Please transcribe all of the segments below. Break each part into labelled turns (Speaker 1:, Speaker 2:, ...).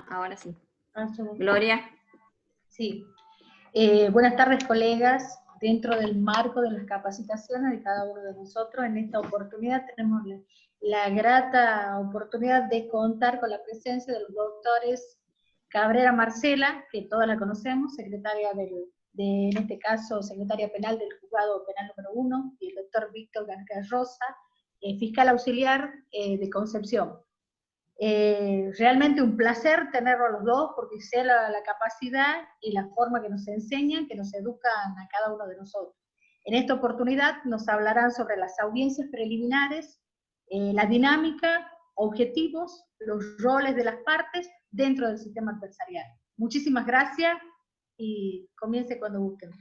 Speaker 1: Ahora sí.
Speaker 2: Segundo.
Speaker 1: Gloria.
Speaker 2: Sí. Buenas tardes, colegas. Dentro del marco de las capacitaciones de cada uno de nosotros, en esta oportunidad tenemos la grata oportunidad de contar con la presencia de los doctores Cabrera Marcela, que todas la conocemos, secretaria en este caso, secretaria penal del Juzgado Penal número 1, y el doctor Víctor García Rosa, fiscal auxiliar de Concepción. Realmente un placer tenerlos los dos, porque sé la capacidad y la forma que nos enseñan, que nos educan a cada uno de nosotros. En esta oportunidad nos hablarán sobre las audiencias preliminares, la dinámica, objetivos, los roles de las partes dentro del sistema adversarial. Muchísimas gracias y comience cuando gusten.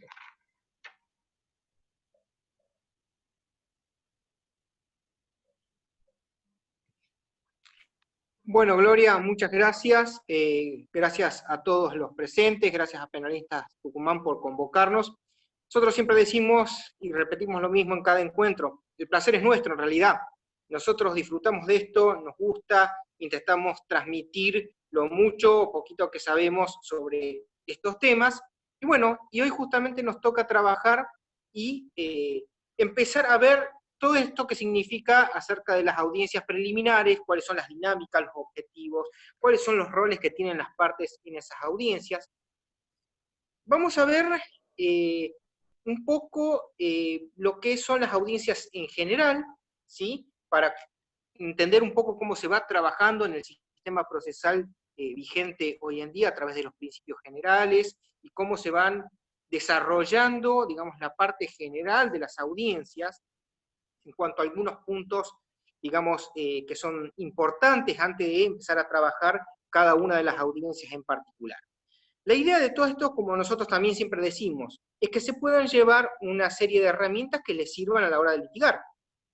Speaker 3: Bueno, Gloria, muchas gracias. Gracias a todos los presentes, gracias a Penalistas Tucumán por convocarnos. Nosotros siempre decimos y repetimos lo mismo en cada encuentro, el placer es nuestro en realidad. Nosotros disfrutamos de esto, nos gusta, intentamos transmitir lo mucho o poquito que sabemos sobre estos temas. Y bueno, y hoy justamente nos toca trabajar y empezar a ver todo esto que significa acerca de las audiencias preliminares, cuáles son las dinámicas, los objetivos, cuáles son los roles que tienen las partes en esas audiencias. Vamos a ver un poco lo que son las audiencias en general, ¿sí? Para entender un poco cómo se va trabajando en el sistema procesal vigente hoy en día a través de los principios generales y cómo se van desarrollando, digamos, la parte general de las audiencias en cuanto a algunos puntos, digamos, que son importantes antes de empezar a trabajar cada una de las audiencias en particular. La idea de todo esto, como nosotros también siempre decimos, es que se puedan llevar una serie de herramientas que les sirvan a la hora de litigar.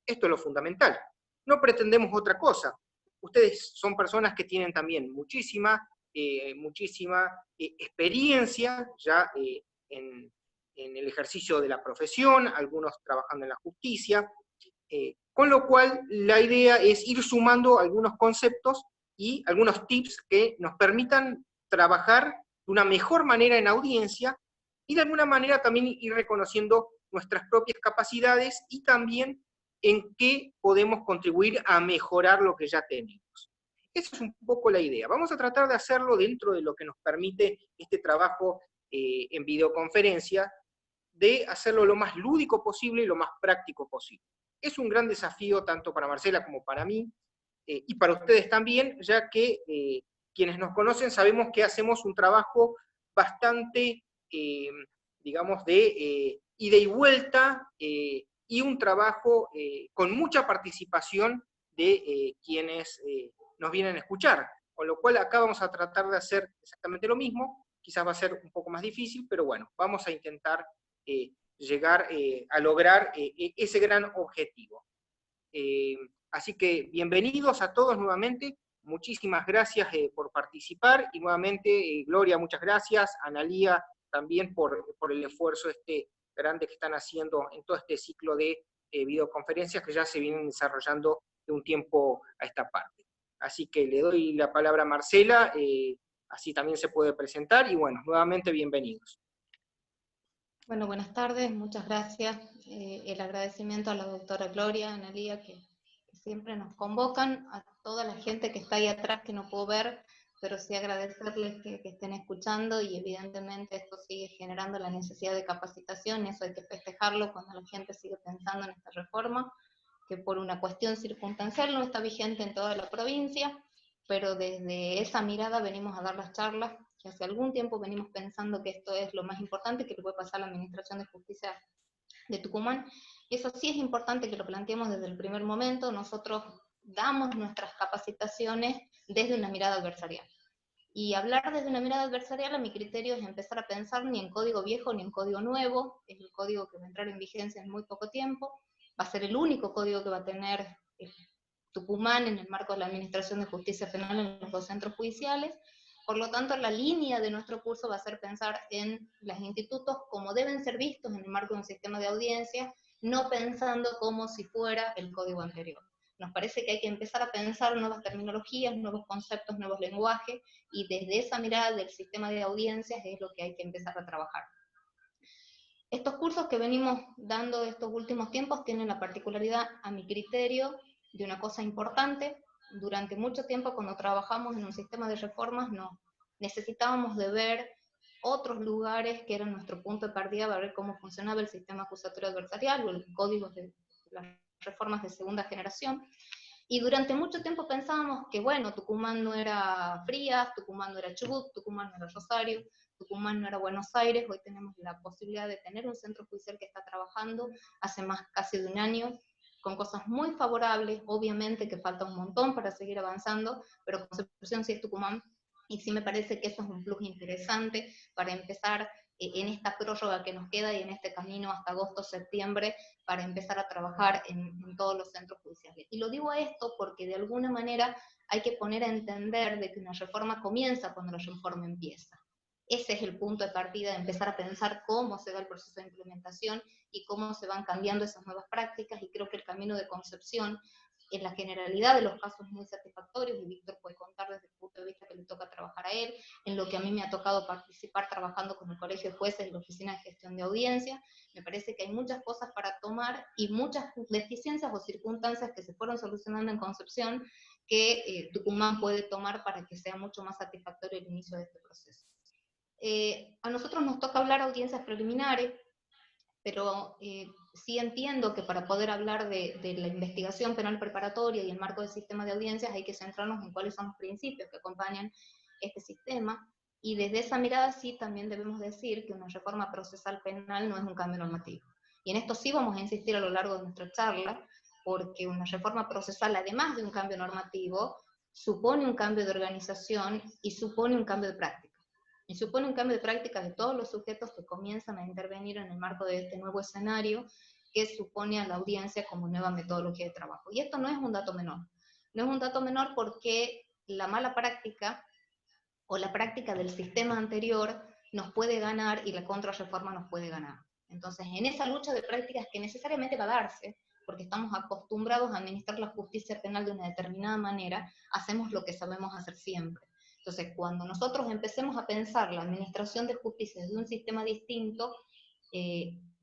Speaker 3: Esto es lo fundamental. No pretendemos otra cosa. Ustedes son personas que tienen también muchísima experiencia ya en el ejercicio de la profesión, algunos trabajando en la justicia, con lo cual la idea es ir sumando algunos conceptos y algunos tips que nos permitan trabajar de una mejor manera en audiencia y de alguna manera también ir reconociendo nuestras propias capacidades y también en qué podemos contribuir a mejorar lo que ya tenemos. Esa es un poco la idea. Vamos a tratar de hacerlo dentro de lo que nos permite este trabajo en videoconferencia, de hacerlo lo más lúdico posible y lo más práctico posible. Es un gran desafío tanto para Marcela como para mí, y para ustedes también, ya que quienes nos conocen sabemos que hacemos un trabajo bastante, digamos, de ida y vuelta, y un trabajo con mucha participación de quienes nos vienen a escuchar, con lo cual acá vamos a tratar de hacer exactamente lo mismo, quizás va a ser un poco más difícil, pero bueno, vamos a intentar llegar a lograr ese gran objetivo. Así que bienvenidos a todos nuevamente, muchísimas gracias por participar, y nuevamente Gloria, muchas gracias, Analía también por el esfuerzo grande que están haciendo en todo este ciclo de videoconferencias que ya se vienen desarrollando de un tiempo a esta parte. Así que le doy la palabra a Marcela, así también se puede presentar, y bueno, nuevamente bienvenidos.
Speaker 4: Bueno, buenas tardes, muchas gracias. El agradecimiento a la doctora Gloria, Analía, que siempre nos convocan, a toda la gente que está ahí atrás que no puedo ver, pero sí agradecerles que estén escuchando, y evidentemente esto sigue generando la necesidad de capacitación, eso hay que festejarlo cuando la gente sigue pensando en esta reforma, que por una cuestión circunstancial no está vigente en toda la provincia, pero desde esa mirada venimos a dar las charlas, que hace algún tiempo venimos pensando que esto es lo más importante que le puede pasar a la Administración de Justicia de Tucumán, y eso sí es importante que lo planteemos desde el primer momento. Nosotros damos nuestras capacitaciones desde una mirada adversarial, y hablar desde una mirada adversarial a mi criterio es empezar a pensar ni en código viejo ni en código nuevo, es el código que va a entrar en vigencia en muy poco tiempo, va a ser el único código que va a tener Tucumán en el marco de la Administración de Justicia Penal en los dos centros judiciales. Por lo tanto, la línea de nuestro curso va a ser pensar en los institutos como deben ser vistos en el marco de un sistema de audiencia, no pensando como si fuera el código anterior. Nos parece que hay que empezar a pensar nuevas terminologías, nuevos conceptos, nuevos lenguajes, y desde esa mirada del sistema de audiencias es lo que hay que empezar a trabajar. Estos cursos que venimos dando estos últimos tiempos tienen la particularidad, a mi criterio, de una cosa importante. Durante mucho tiempo, cuando trabajamos en un sistema de reformas, necesitábamos de ver otros lugares que eran nuestro punto de partida para ver cómo funcionaba el sistema acusatorio adversarial o los códigos de las reformas de segunda generación. Y durante mucho tiempo pensábamos que, bueno, Tucumán no era Frías, Tucumán no era Chubut, Tucumán no era Rosario, Tucumán no era Buenos Aires. Hoy tenemos la posibilidad de tener un centro judicial que está trabajando hace casi de un año, con cosas muy favorables. Obviamente que falta un montón para seguir avanzando, pero Concepción sí es Tucumán, y sí me parece que eso es un plus interesante para empezar en esta prórroga que nos queda y en este camino hasta agosto, septiembre, para empezar a trabajar en todos los centros judiciales. Y lo digo esto porque de alguna manera hay que poner a entender de que una reforma comienza cuando la reforma empieza. Ese es el punto de partida, de empezar a pensar cómo se da el proceso de implementación y cómo se van cambiando esas nuevas prácticas, y creo que el camino de Concepción, en la generalidad de los casos, muy satisfactorios, y Víctor puede contar desde el punto de vista que le toca trabajar a él, en lo que a mí me ha tocado participar trabajando con el Colegio de Jueces y la Oficina de Gestión de Audiencia. Me parece que hay muchas cosas para tomar y muchas deficiencias o circunstancias que se fueron solucionando en Concepción que Tucumán puede tomar para que sea mucho más satisfactorio el inicio de este proceso. A nosotros nos toca hablar audiencias preliminares, pero sí entiendo que para poder hablar de la investigación penal preparatoria y el marco del sistema de audiencias hay que centrarnos en cuáles son los principios que acompañan este sistema, y desde esa mirada sí también debemos decir que una reforma procesal penal no es un cambio normativo. Y en esto sí vamos a insistir a lo largo de nuestra charla, porque una reforma procesal, además de un cambio normativo, supone un cambio de organización y supone un cambio de práctica. Y supone un cambio de práctica de todos los sujetos que comienzan a intervenir en el marco de este nuevo escenario que supone a la audiencia como nueva metodología de trabajo. Y esto no es un dato menor. No es un dato menor porque la mala práctica o la práctica del sistema anterior nos puede ganar y la contrarreforma nos puede ganar. Entonces, en esa lucha de prácticas que necesariamente va a darse, porque estamos acostumbrados a administrar la justicia penal de una determinada manera, hacemos lo que sabemos hacer siempre. Entonces, cuando nosotros empecemos a pensar la administración de justicia desde un sistema distinto,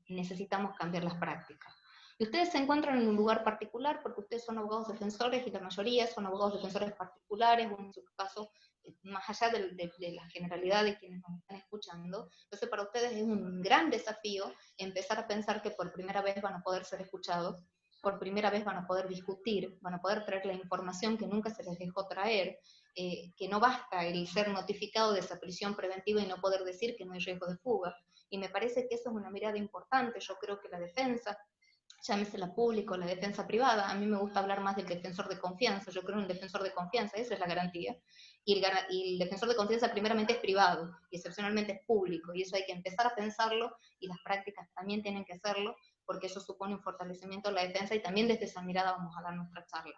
Speaker 4: necesitamos cambiar las prácticas. Y ustedes se encuentran en un lugar particular porque ustedes son abogados defensores y la mayoría son abogados defensores particulares, o en su caso, más allá de la generalidad de quienes nos están escuchando. Entonces, para ustedes es un gran desafío empezar a pensar que por primera vez van a poder ser escuchados, por primera vez van a poder discutir, van a poder traer la información que nunca se les dejó traer, que no basta el ser notificado de esa prisión preventiva y no poder decir que no hay riesgo de fuga. Y me parece que eso es una mirada importante. Yo creo que la defensa, llámese la pública o la defensa privada, a mí me gusta hablar más del defensor de confianza. Yo creo en un defensor de confianza, esa es la garantía. Y el defensor de confianza primeramente es privado y excepcionalmente es público, y eso hay que empezar a pensarlo, y las prácticas también tienen que hacerlo, porque eso supone un fortalecimiento de la defensa, y también desde esa mirada vamos a dar nuestra charla.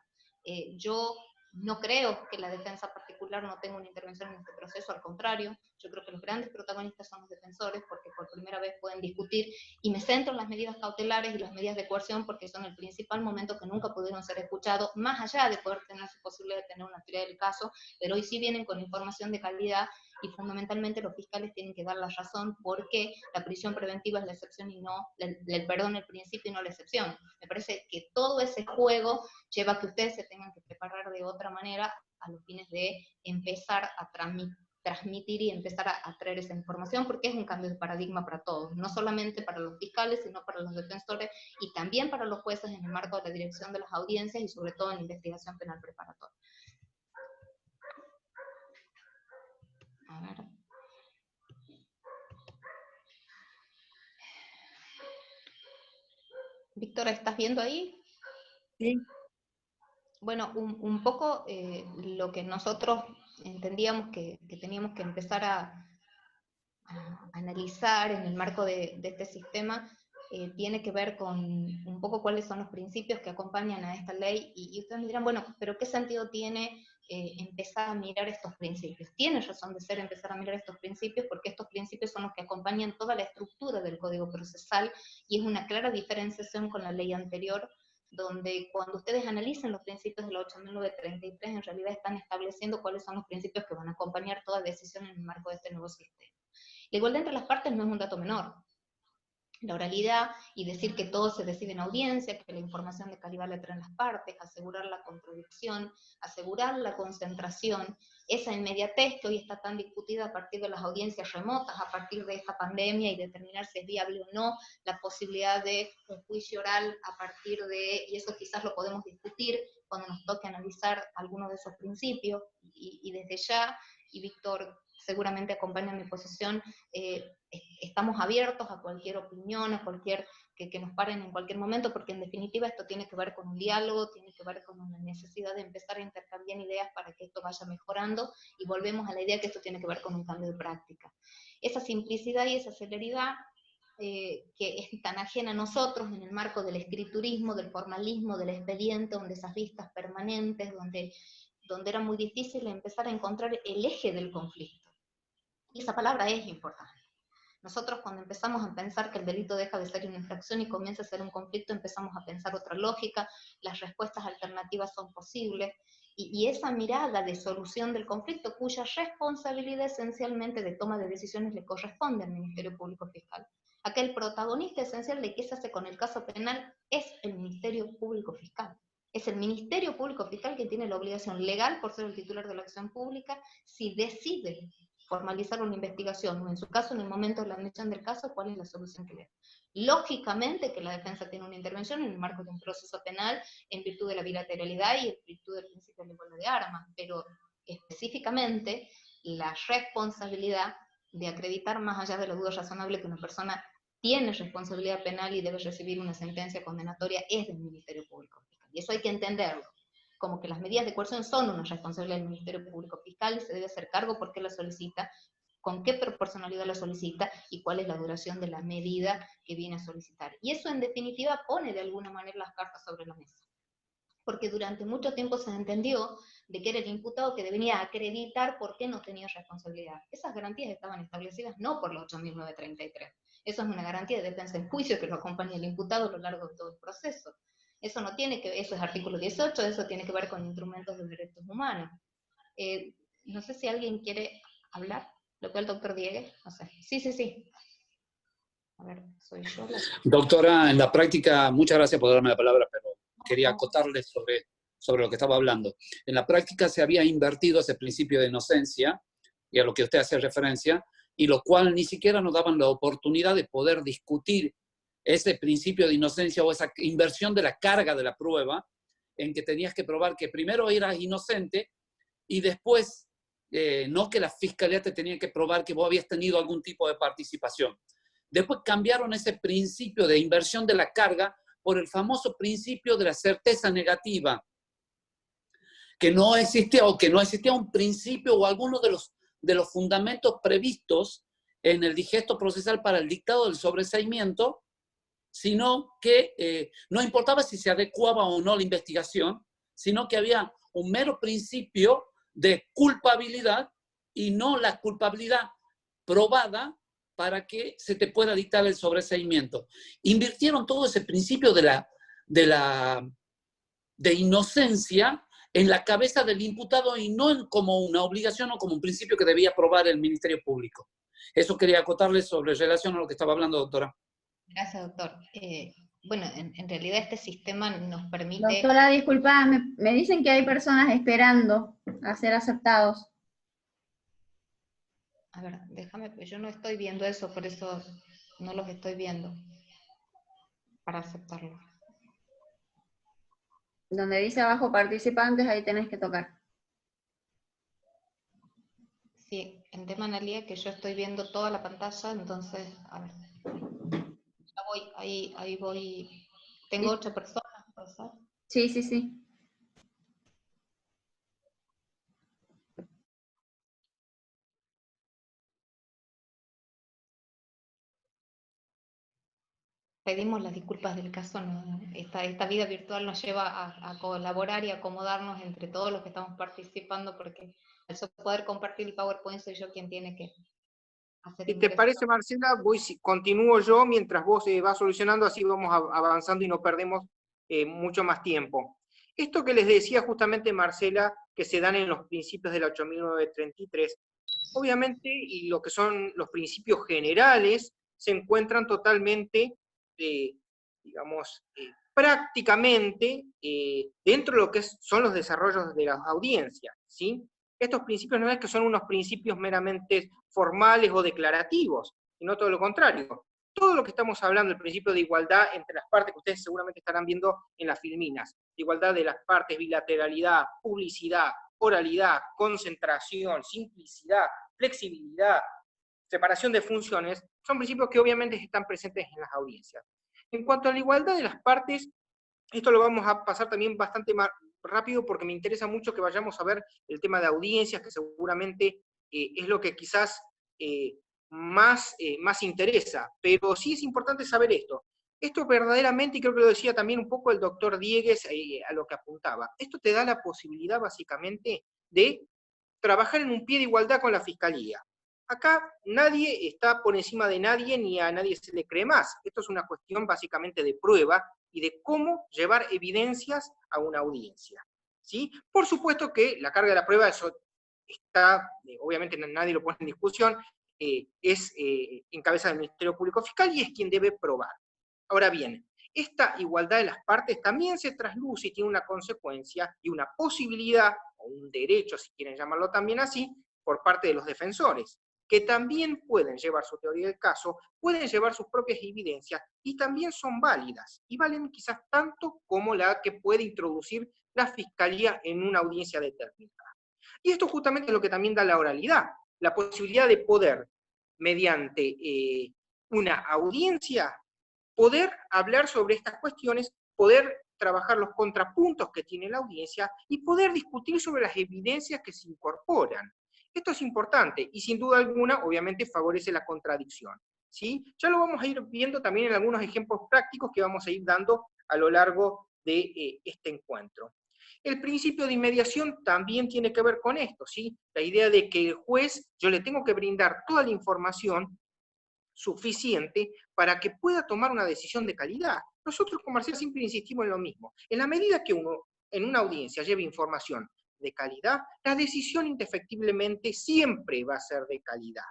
Speaker 4: Yo no creo que la defensa particular no tenga una intervención en este proceso, al contrario, yo creo que los grandes protagonistas son los defensores, porque por primera vez pueden discutir, y me centro en las medidas cautelares y las medidas de coerción, porque son el principal momento que nunca pudieron ser escuchados, más allá de poder tener su posibilidad de tener una teoría del caso, pero hoy sí vienen con información de calidad, y fundamentalmente los fiscales tienen que dar la razón porque la prisión preventiva es la excepción y no, el principio y no la excepción. Me parece que todo ese juego lleva a que ustedes se tengan que preparar de otra manera a los fines de empezar a transmitir y empezar a traer esa información, porque es un cambio de paradigma para todos, no solamente para los fiscales, sino para los defensores y también para los jueces en el marco de la dirección de las audiencias y sobre todo en la investigación penal preparatoria. A ver. Víctor, ¿estás viendo ahí?
Speaker 2: Sí.
Speaker 4: Bueno, un poco lo que nosotros entendíamos que teníamos que empezar a analizar en el marco de este sistema tiene que ver con un poco cuáles son los principios que acompañan a esta ley, y ustedes me dirán, bueno, pero ¿qué sentido tiene empezar a mirar estos principios? Tiene razón de ser empezar a mirar estos principios, porque estos principios son los que acompañan toda la estructura del Código Procesal, y es una clara diferenciación con la ley anterior, donde cuando ustedes analicen los principios de la 8.933, en realidad están estableciendo cuáles son los principios que van a acompañar toda decisión en el marco de este nuevo sistema. La igualdad entre las partes no es un dato menor. La oralidad y decir que todo se decide en audiencia, que la información de calidad la traen las partes, asegurar la contradicción, asegurar la concentración, esa inmediatez que hoy está tan discutida a partir de las audiencias remotas, a partir de esta pandemia, y determinar si es viable o no la posibilidad de un juicio oral a partir de, y eso quizás lo podemos discutir cuando nos toque analizar algunos de esos principios, y desde ya, y Víctor seguramente acompaña mi posición, estamos abiertos a cualquier opinión, a cualquier que nos paren en cualquier momento, porque en definitiva esto tiene que ver con un diálogo, tiene que ver con una necesidad de empezar a intercambiar ideas para que esto vaya mejorando, y volvemos a la idea que esto tiene que ver con un cambio de práctica. Esa simplicidad y esa celeridad que es tan ajena a nosotros en el marco del escriturismo, del formalismo, del expediente, donde esas vistas permanentes, donde era muy difícil empezar a encontrar el eje del conflicto. Y esa palabra es importante. Nosotros cuando empezamos a pensar que el delito deja de ser una infracción y comienza a ser un conflicto, empezamos a pensar otra lógica, las respuestas alternativas son posibles, y esa mirada de solución del conflicto, cuya responsabilidad esencialmente de toma de decisiones le corresponde al Ministerio Público Fiscal. Acá el protagonista esencial de qué se hace con el caso penal es el Ministerio Público Fiscal. Es el Ministerio Público Fiscal quien tiene la obligación legal, por ser el titular de la acción pública, si decide formalizar una investigación, o en su caso, en el momento de la admisión del caso, cuál es la solución que le da. Lógicamente que la defensa tiene una intervención en el marco de un proceso penal, en virtud de la bilateralidad y en virtud del principio de la igualdad de armas, pero específicamente la responsabilidad de acreditar más allá de la duda razonable que una persona tiene responsabilidad penal y debe recibir una sentencia condenatoria es del Ministerio Público Fiscal. Y eso hay que entenderlo, como que las medidas de coerción son una responsabilidad del Ministerio Público Fiscal y se debe hacer cargo por qué la solicita, con qué proporcionalidad la solicita y cuál es la duración de la medida que viene a solicitar. Y eso en definitiva pone de alguna manera las cartas sobre la mesa. Porque durante mucho tiempo se entendió de que era el imputado que debía acreditar por qué no tenía responsabilidad. Esas garantías estaban establecidas no por la 8.933. Eso es una garantía de defensa en juicio que lo acompaña el imputado a lo largo de todo el proceso. Eso no tiene que, eso es artículo 18, eso tiene que ver con instrumentos de derechos humanos. No sé si alguien quiere hablar, lo que el doctor Diegue, no sé. Sí. A ver, soy yo la...
Speaker 1: Doctora, en la práctica, muchas gracias por darme la palabra, pero quería acotarle sobre lo que estaba hablando. En la práctica se había invertido ese principio de inocencia, y a lo que usted hace referencia, y lo cual ni siquiera nos daban la oportunidad de poder discutir ese principio de inocencia o esa inversión de la carga de la prueba, en que tenías que probar que primero eras inocente y después no que la fiscalía te tenía que probar que vos habías tenido algún tipo de participación. Después cambiaron ese principio de inversión de la carga por el famoso principio de la certeza negativa, que no existía o que no existía un principio o alguno de los fundamentos previstos en el digesto procesal para el dictado del sobreseimiento, sino que no importaba si se adecuaba o no la investigación, sino que había un mero principio de culpabilidad y no la culpabilidad probada para que se te pueda dictar el sobreseimiento. Invirtieron todo ese principio de inocencia en la cabeza del imputado y no como una obligación o como un principio que debía probar el Ministerio Público. Eso quería acotarles sobre relación a lo que estaba hablando, doctora.
Speaker 4: Gracias, doctor. Bueno, en realidad este sistema nos permite...
Speaker 5: Doctora, disculpa, me dicen que hay personas esperando a ser aceptados.
Speaker 4: A ver, déjame, pues yo no estoy viendo eso, por eso no los estoy viendo para aceptarlo.
Speaker 5: Donde dice abajo participantes, ahí tenés que tocar.
Speaker 4: Sí, en tema Analía, que yo estoy viendo toda la pantalla, entonces, a ver. Ya voy, ahí voy. Tengo 8 personas, ¿puede ser?
Speaker 5: Sí.
Speaker 4: Pedimos las disculpas del caso, esta vida virtual nos lleva a colaborar y acomodarnos entre todos los que estamos participando, porque al poder compartir el PowerPoint soy yo quien tiene que hacer...
Speaker 3: Si te parece, Marcela, continúo yo mientras vos vas solucionando, así vamos avanzando y no perdemos mucho más tiempo. Esto que les decía justamente Marcela, que se dan en los principios de la 8933, obviamente, y lo que son los principios generales, se encuentran totalmente, digamos, prácticamente dentro de lo que son los desarrollos de las audiencias, ¿sí? Estos principios no es que son unos principios meramente formales o declarativos, sino todo lo contrario. Todo lo que estamos hablando, el principio de igualdad entre las partes, que ustedes seguramente estarán viendo en las filminas, igualdad de las partes, bilateralidad, publicidad, oralidad, concentración, simplicidad, flexibilidad, separación de funciones, son principios que obviamente están presentes en las audiencias. En cuanto a la igualdad de las partes, esto lo vamos a pasar también bastante más rápido porque me interesa mucho que vayamos a ver el tema de audiencias, que seguramente es lo que quizás más interesa, pero sí es importante saber esto. Esto verdaderamente, y creo que lo decía también un poco el doctor Diegues a lo que apuntaba, esto te da la posibilidad básicamente de trabajar en un pie de igualdad con la Fiscalía. Acá nadie está por encima de nadie, ni a nadie se le cree más. Esto es una cuestión básicamente de prueba y de cómo llevar evidencias a una audiencia, ¿sí? Por supuesto que la carga de la prueba, eso está, obviamente nadie lo pone en discusión, es en cabeza del Ministerio Público Fiscal y es quien debe probar. Ahora bien, esta igualdad de las partes también se trasluce y tiene una consecuencia y una posibilidad, o un derecho, si quieren llamarlo también así, por parte de los defensores, que también pueden llevar su teoría del caso, pueden llevar sus propias evidencias, y también son válidas, y valen quizás tanto como la que puede introducir la Fiscalía en una audiencia determinada. Y esto justamente es lo que también da la oralidad, la posibilidad de poder, mediante una audiencia, poder hablar sobre estas cuestiones, poder trabajar los contrapuntos que tiene la audiencia y poder discutir sobre las evidencias que se incorporan. Esto es importante y sin duda alguna, obviamente, favorece la contradicción, ¿sí? Ya lo vamos a ir viendo también en algunos ejemplos prácticos que vamos a ir dando a lo largo de este encuentro. El principio de inmediación también tiene que ver con esto, ¿sí? La idea de que el juez, yo le tengo que brindar toda la información suficiente para que pueda tomar una decisión de calidad. Nosotros con Marcela siempre insistimos en lo mismo. En la medida que uno en una audiencia lleve información de calidad, la decisión indefectiblemente siempre va a ser de calidad.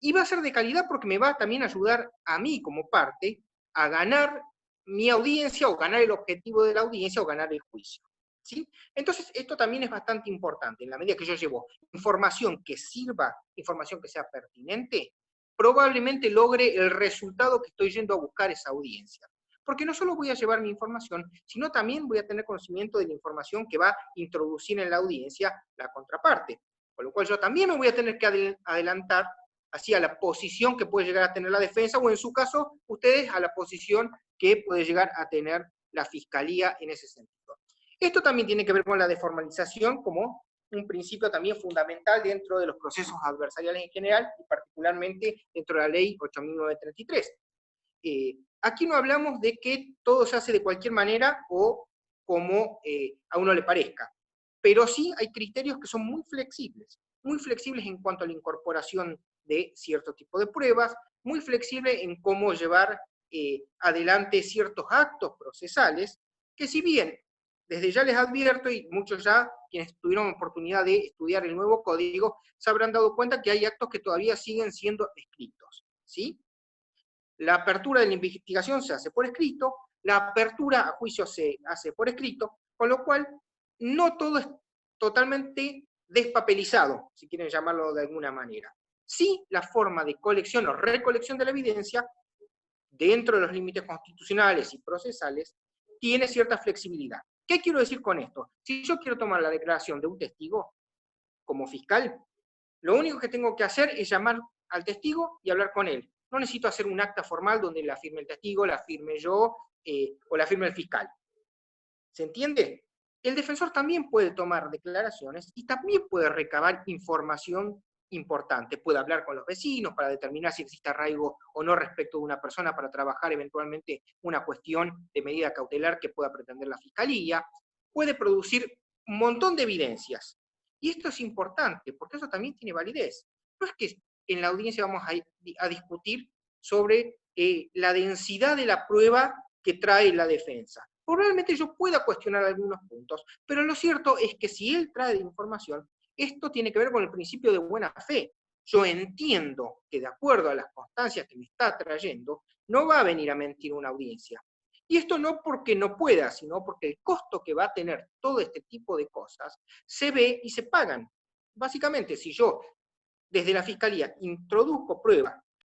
Speaker 3: Y va a ser de calidad porque me va también a ayudar a mí como parte a ganar mi audiencia o ganar el objetivo de la audiencia o ganar el juicio, ¿sí? Entonces, esto también es bastante importante. En la medida que yo llevo información que sirva, información que sea pertinente, probablemente logre el resultado que estoy yendo a buscar esa audiencia. Porque no solo voy a llevar mi información, sino también voy a tener conocimiento de la información que va a introducir en la audiencia la contraparte. Con lo cual yo también me voy a tener que adelantar hacia la posición que puede llegar a tener la defensa, o en su caso, ustedes a la posición que puede llegar a tener la Fiscalía en ese sentido. Esto también tiene que ver con la deformalización como un principio también fundamental dentro de los procesos adversariales en general, y particularmente dentro de la ley 8.933. Aquí no hablamos de que todo se hace de cualquier manera o como a uno le parezca, pero sí hay criterios que son muy flexibles en cuanto a la incorporación de cierto tipo de pruebas, muy flexible en cómo llevar adelante ciertos actos procesales, que si bien desde ya les advierto, y muchos ya quienes tuvieron oportunidad de estudiar el nuevo código, se habrán dado cuenta que hay actos que todavía siguen siendo escritos, ¿sí? La apertura de la investigación se hace por escrito, la apertura a juicio se hace por escrito, con lo cual no todo es totalmente despapelizado, si quieren llamarlo de alguna manera. Sí, la forma de colección o recolección de la evidencia, dentro de los límites constitucionales y procesales, tiene cierta flexibilidad. ¿Qué quiero decir con esto? Si yo quiero tomar la declaración de un testigo como fiscal, lo único que tengo que hacer es llamar al testigo y hablar con él. No necesito hacer un acta formal donde la firme el testigo, la firme yo o la firme el fiscal. ¿Se entiende? El defensor también puede tomar declaraciones y también puede recabar información importante. Puede hablar con los vecinos para determinar si existe arraigo o no respecto de una persona para trabajar eventualmente una cuestión de medida cautelar que pueda pretender la fiscalía. Puede producir un montón de evidencias. Y esto es importante, porque eso también tiene validez. No es que en la audiencia vamos a discutir sobre la densidad de la prueba que trae la defensa. probablemente yo pueda cuestionar algunos puntos, pero lo cierto es que si él trae información, esto tiene que ver con el principio de buena fe. Yo entiendo que de acuerdo a las constancias que me está trayendo, no va a venir a mentir una audiencia. Y esto no porque no pueda, sino porque el costo que va a tener todo este tipo de cosas se ve y se pagan. Básicamente, si yo desde la Fiscalía introduzco pruebas